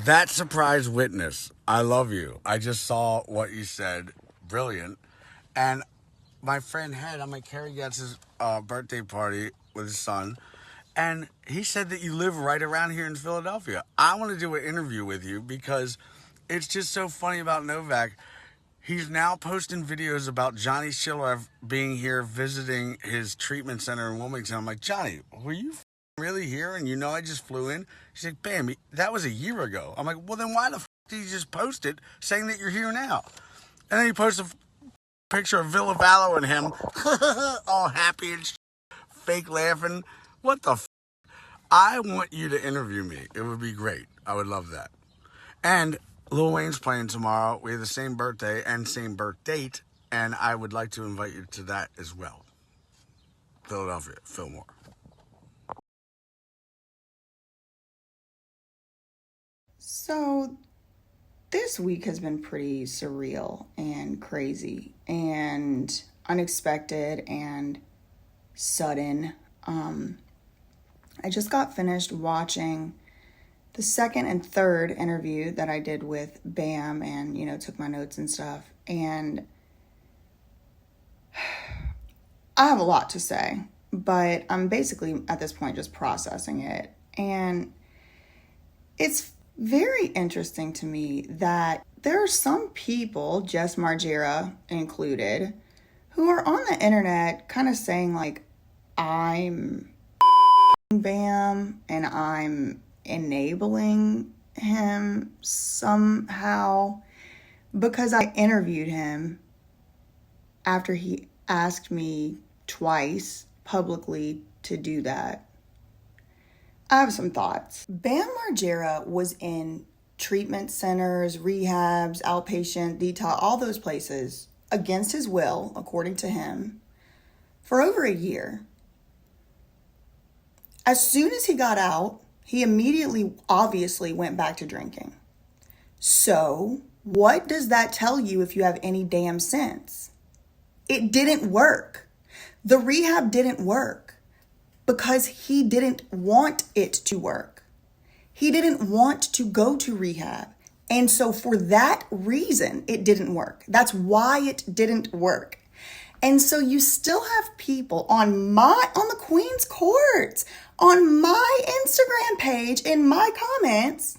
That surprise witness. I love you. I just saw what you said. Brilliant. And my friend I'm at Kerry Getz's birthday party with his son. And he said that you live right around here in Philadelphia. I want to do an interview with you because it's just so funny about Novak. He's now posting videos about Johnny Schiller being here visiting his treatment center in Wilmington. I'm like, Johnny, were you really here? And I just flew in. He's like, bam, that was a year ago. I'm like, well, then why the did you just post it saying that you're here now? And then he posts a picture of Villa Vallo and him all happy and fake laughing. What the I want you to interview me. It would be great. I would love that. And Lil Wayne's playing tomorrow. We have the same birthday and same birth date, and I would like to invite you to that as well. Philadelphia, Fillmore. So this week has been pretty surreal and crazy and unexpected and sudden. I just got finished watching the second and third interview that I did with Bam and, took my notes and stuff. And I have a lot to say, but I'm basically at this point just processing it. And it's very interesting to me that there are some people, Jess Margera included, who are on the internet kind of saying like, I'm Bam and I'm enabling him somehow because I interviewed him after he asked me twice publicly to do that. I have some thoughts. Bam Margera was in treatment centers, rehabs, outpatient, detox, all those places against his will, according to him, for over a year. As soon as he got out, he immediately, obviously, went back to drinking. So, what does that tell you if you have any damn sense? It didn't work. The rehab didn't work because he didn't want it to work. He didn't want to go to rehab. And so for that reason, it didn't work. That's why it didn't work. And so you still have people on the Queen's Court, on my Instagram page, in my comments,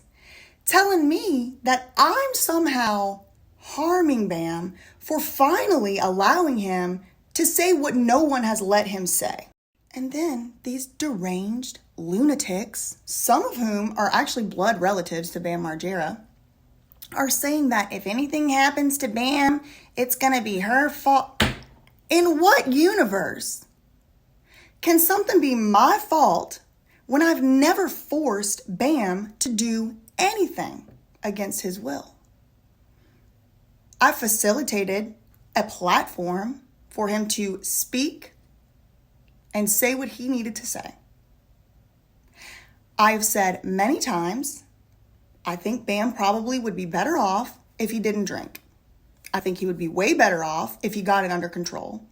telling me that I'm somehow harming Bam for finally allowing him to say what no one has let him say. And then these deranged lunatics, some of whom are actually blood relatives to Bam Margera, are saying that if anything happens to Bam, it's going to be her fault. In what universe can something be my fault when I've never forced Bam to do anything against his will? I facilitated a platform for him to speak and say what he needed to say. I have said many times, I think Bam probably would be better off if he didn't drink. I think he would be way better off if he got it under control.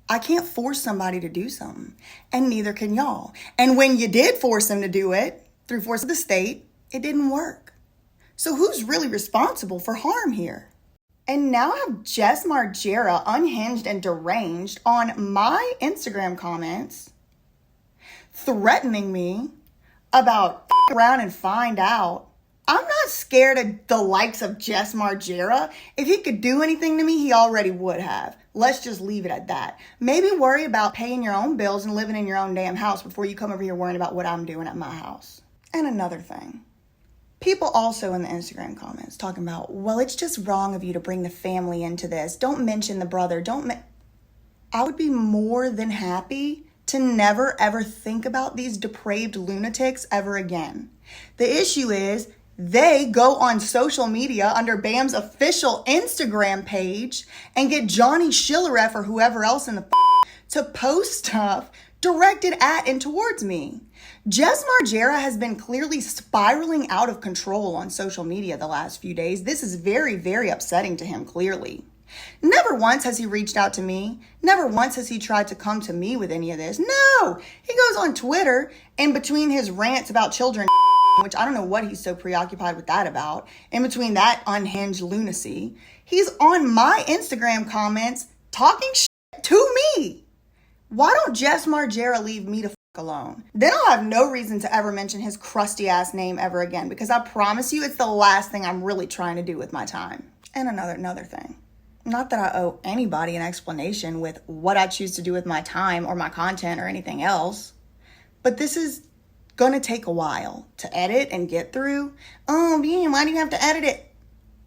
I can't force somebody to do something, and neither can y'all. And when you did force him to do it, through force of the state, it didn't work. So who's really responsible for harm here? And now I have Jess Margera, unhinged and deranged, on my Instagram comments, threatening me about around and find out. I'm not scared of the likes of Jess Margera. If he could do anything to me, he already would have. Let's just leave it at that. Maybe worry about paying your own bills and living in your own damn house before you come over here worrying about what I'm doing at my house. And another thing. People also in the Instagram comments talking about, well, it's just wrong of you to bring the family into this. Don't mention the brother. I would be more than happy to never ever think about these depraved lunatics ever again. The issue is they go on social media under Bam's official Instagram page and get Johnny Schiller or whoever else in the to post stuff directed at and towards me. Jess Margera has been clearly spiraling out of control on social media the last few days. This is very, very upsetting to him, clearly. Never once has he reached out to me. Never once has he tried to come to me with any of this. No, he goes on Twitter and between his rants about children which I don't know what he's so preoccupied with that about. In between that unhinged lunacy, he's on my Instagram comments talking shit to me. Why don't Jess Margera leave me the f alone? Then I'll have no reason to ever mention his crusty ass name ever again, because I promise you it's the last thing I'm really trying to do with my time. And another thing. Not that I owe anybody an explanation with what I choose to do with my time or my content or anything else, but this is gonna take a while to edit and get through. Oh, man, why do you have to edit it?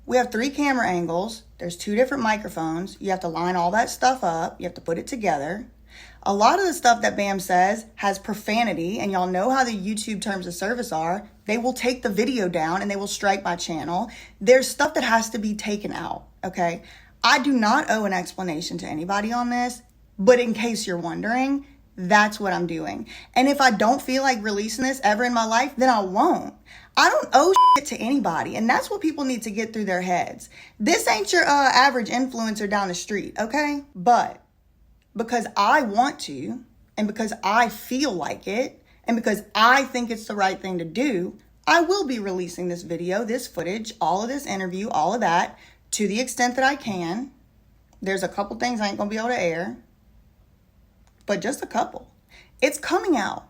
We have 3 camera angles. There's 2 different microphones. You have to line all that stuff up. You have to put it together. A lot of the stuff that Bam says has profanity, and y'all know how the YouTube terms of service are. They will take the video down and they will strike my channel. There's stuff that has to be taken out, okay? I do not owe an explanation to anybody on this, but in case you're wondering, that's what I'm doing. And if I don't feel like releasing this ever in my life, then I won't. I don't owe shit to anybody, and that's what people need to get through their heads. This ain't your average influencer down the street, okay? But because I want to, and because I feel like it, and because I think it's the right thing to do, I will be releasing this video, this footage, all of this interview, all of that, to the extent that I can. There's a couple things I ain't gonna be able to air, but just a couple. It's coming out.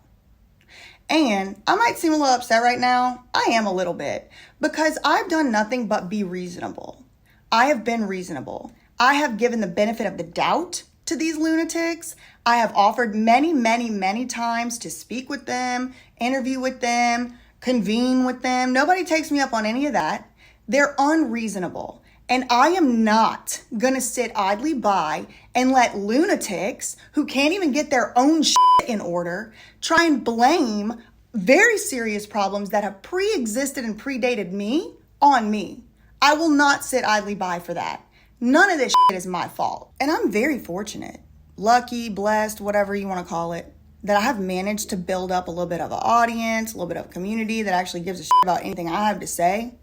And I might seem a little upset right now. I am a little bit, because I've done nothing but be reasonable. I have been reasonable. I have given the benefit of the doubt to these lunatics. I have offered many, many, many times to speak with them, interview with them, convene with them. Nobody takes me up on any of that. They're unreasonable. And I am not gonna sit idly by and let lunatics who can't even get their own shit in order try and blame very serious problems that have pre-existed and predated me on me. I will not sit idly by for that. None of this shit is my fault. And I'm very fortunate, lucky, blessed, whatever you want to call it, that I have managed to build up a little bit of an audience, a little bit of a community that actually gives a shit about anything I have to say.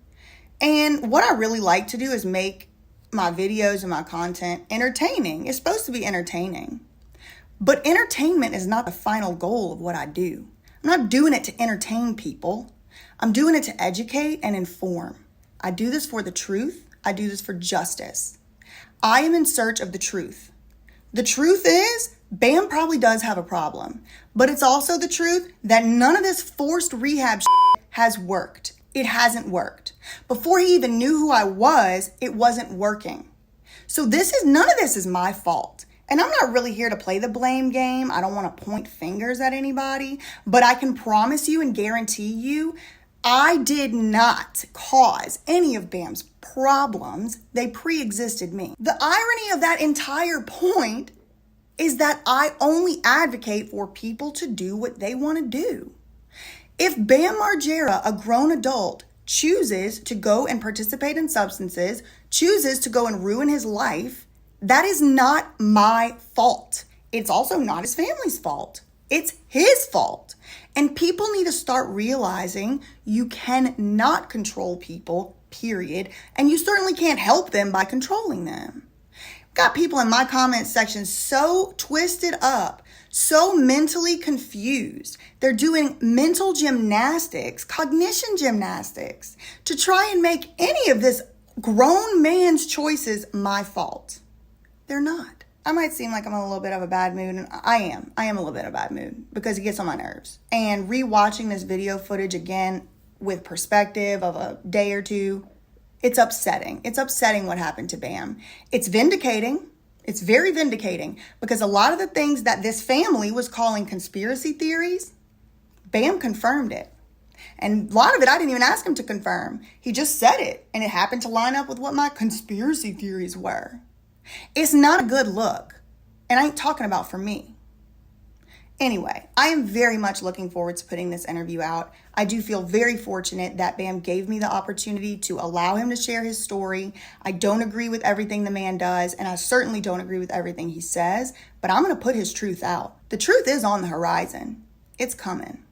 And what I really like to do is make my videos and my content entertaining. It's supposed to be entertaining. But entertainment is not the final goal of what I do. I'm not doing it to entertain people. I'm doing it to educate and inform. I do this for the truth. I do this for justice. I am in search of the truth. The truth is, Bam probably does have a problem. But it's also the truth that none of this forced rehab shit has worked. It hasn't worked. Before he even knew who I was, it wasn't working. So none of this is my fault. And I'm not really here to play the blame game. I don't want to point fingers at anybody, but I can promise you and guarantee you, I did not cause any of Bam's problems. They pre-existed me. The irony of that entire point is that I only advocate for people to do what they want to do. If Bam Margera, a grown adult, chooses to go and participate in substances, chooses to go and ruin his life, that is not my fault. It's also not his family's fault. It's his fault. And people need to start realizing you cannot control people, period. And you certainly can't help them by controlling them. Got people in my comment section so twisted up, so mentally confused. They're doing mental gymnastics, cognition gymnastics, to try and make any of this grown man's choices my fault. They're not. I might seem like I'm in a little bit of a bad mood, and I am. I am a little bit of a bad mood because it gets on my nerves. And rewatching this video footage again with perspective of a day or two, it's upsetting. It's upsetting what happened to Bam. It's vindicating. It's very vindicating because a lot of the things that this family was calling conspiracy theories, Bam confirmed it. And a lot of it, I didn't even ask him to confirm. He just said it, and it happened to line up with what my conspiracy theories were. It's not a good look, and I ain't talking about for me. Anyway, I am very much looking forward to putting this interview out. I do feel very fortunate that Bam gave me the opportunity to allow him to share his story. I don't agree with everything the man does, and I certainly don't agree with everything he says, but I'm going to put his truth out. The truth is on the horizon. It's coming.